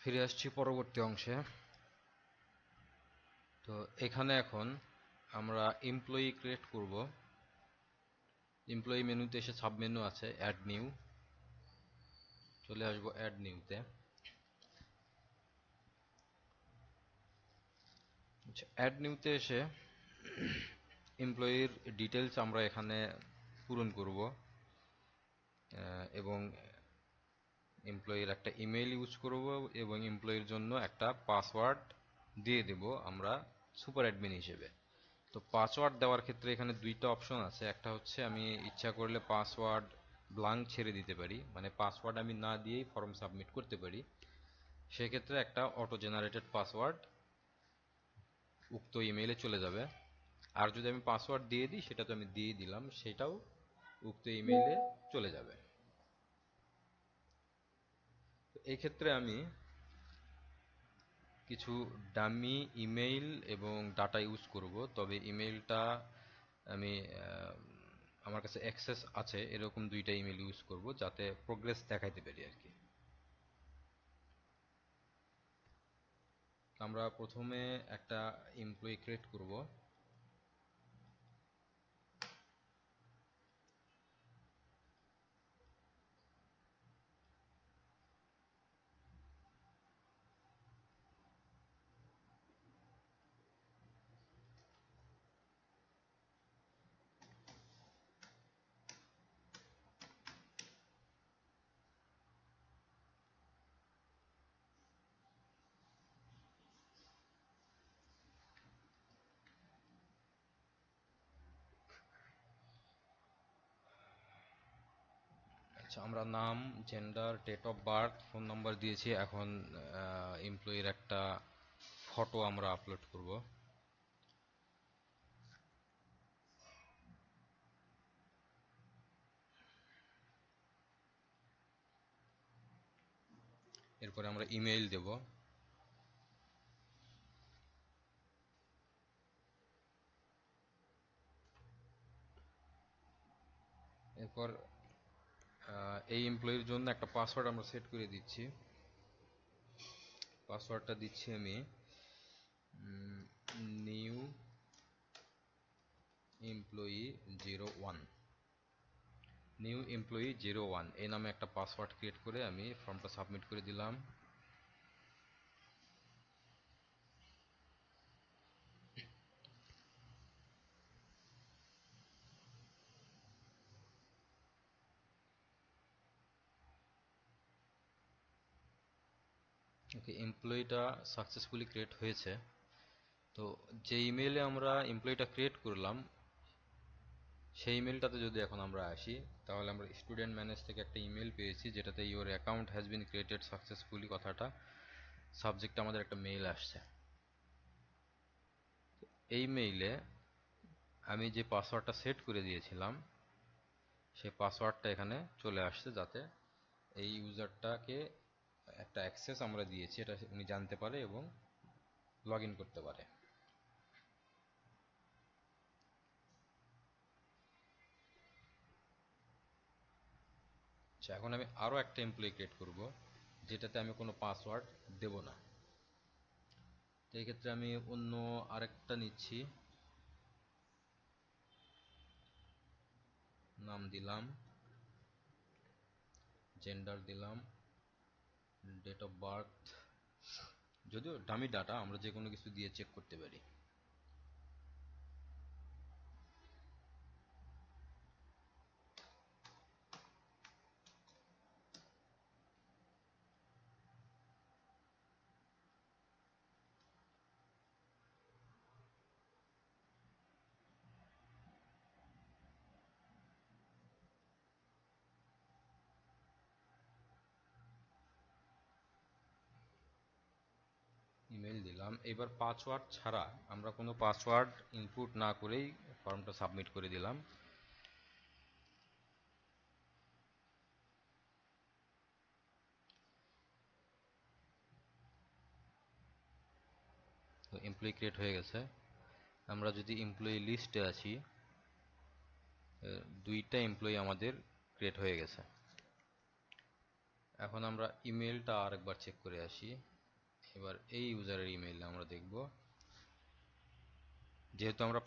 ফিরে আসছি পরবর্তী অংশে। তো এখানে এখন আমরা এমপ্লয়ি ক্রিয়েট করব। এমপ্লয়ি মেনুতে এসে সাব মেনু আছে, অ্যাড নিউ, চলে আসবো অ্যাড নিউতে। অ্যাড নিউতে এসে এমপ্লয়ির ডিটেলস আমরা এখানে পূরণ করব এবং এমপ্লয়ির একটা ইমেল ইউজ করব এবং এমপ্লয়ির জন্য একটা পাসওয়ার্ড দিয়ে দেব আমরা সুপার অ্যাডমিন হিসেবে। তো পাসওয়ার্ড দেওয়ার ক্ষেত্রে এখানে দুইটা অপশন আছে। একটা হচ্ছে আমি ইচ্ছা করলে পাসওয়ার্ড ব্লাঙ্ক ছেড়ে দিতে পারি, মানে পাসওয়ার্ড আমি না দিয়েই ফর্ম সাবমিট করতে পারি। সেক্ষেত্রে একটা অটো জেনারেটেড পাসওয়ার্ড উক্ত ইমেইলে চলে যাবে। আর যদি আমি পাসওয়ার্ড দিয়ে দিই, সেটা তো আমি দিয়ে দিলাম, সেটাও উক্ত ইমেইলে চলে যাবে। এই ক্ষেত্রে আমি কিছু ডামি ইমেইল এবং ডাটা ইউজ করব, তবে ইমেইলটা আমি আমার কাছে অ্যাক্সেস আছে এরকম দুইটা ইমেল ইউজ করব যাতে প্রোগ্রেস দেখাইতে পারি আর কি। আমরা প্রথমে একটা এমপ্লয়ি ক্রিয়েট করব। আচ্ছা, আমরা নাম, gender, date of birth, phone number দিয়েছি। এখন এমপ্লয়ির একটা ফটো আমরা আপলোড করব। এরপরে আমরা ইমেইল দেব। এরপর এই এমপ্লয়ির জন্য একটা পাসওয়ার্ড আমরা সেট করে দিচ্ছি। পাসওয়ার্ডটা দিচ্ছি আমি নিউ এমপ্লয়ি 01, নিউ এমপ্লয়ি 01 এই নামে একটা পাসওয়ার্ড ক্রিয়েট করে আমি ফর্মটা সাবমিট করে দিলাম। ওকে, এমপ্লয়িটা সাকসেসফুলি ক্রিয়েট হয়েছে। তো যে ইমেইলে আমরা এমপ্লয়িটা ক্রিয়েট করলাম, সেই ইমেলটাতে যদি এখন আমরা আসি, তাহলে আমরা স্টুডেন্ট ম্যানেজ থেকে একটা ইমেল পেয়েছি যেটাতে your account has been created successfully কথাটা সাবজেক্টে আমাদের একটা মেইল আসছে। এই মেইলে আমি যে পাসওয়ার্ডটা সেট করে দিয়েছিলাম সেই পাসওয়ার্ডটা এখানে চলে আসছে, যাতে এই ইউজারটাকে একটা অ্যাক্সেস আমরা দিয়েছি এটা উনি জানতে পারে এবং লগ ইন করতে পারে। আচ্ছা, এখন আমি আরও একটা এমপ্লয়ি ক্রিয়েট করব যেটাতে আমি কোনো পাসওয়ার্ড দেব না। তো এই ক্ষেত্রে আমি অন্য আরেকটা নিচ্ছি, নাম দিলাম, জেন্ডার দিলাম, ডেট অফ বার্থ, যদিও ডামি ডাটা, আমরা যে কোনো কিছু দিয়ে চেক করতে পারি। ইমেল দিলাম। এবার পাসওয়ার্ড ছাড়া আমরা কোনো পাসওয়ার্ড ইনপুট না করেই ফর্মটা সাবমিট করে দিলাম। তো এমপ্লয়ি ক্রিয়েট হয়ে গেছে। আমরা যদি এমপ্লয়ি লিস্টে আসি, দুইটা এমপ্লয়ি আমাদের ক্রিয়েট হয়ে গেছে। এখন আমরা ইমেলটা আরেকবার চেক করে আসি। এবার এই ইউজারের ইমেইল আমরা দেখব। যেহেতু আমরা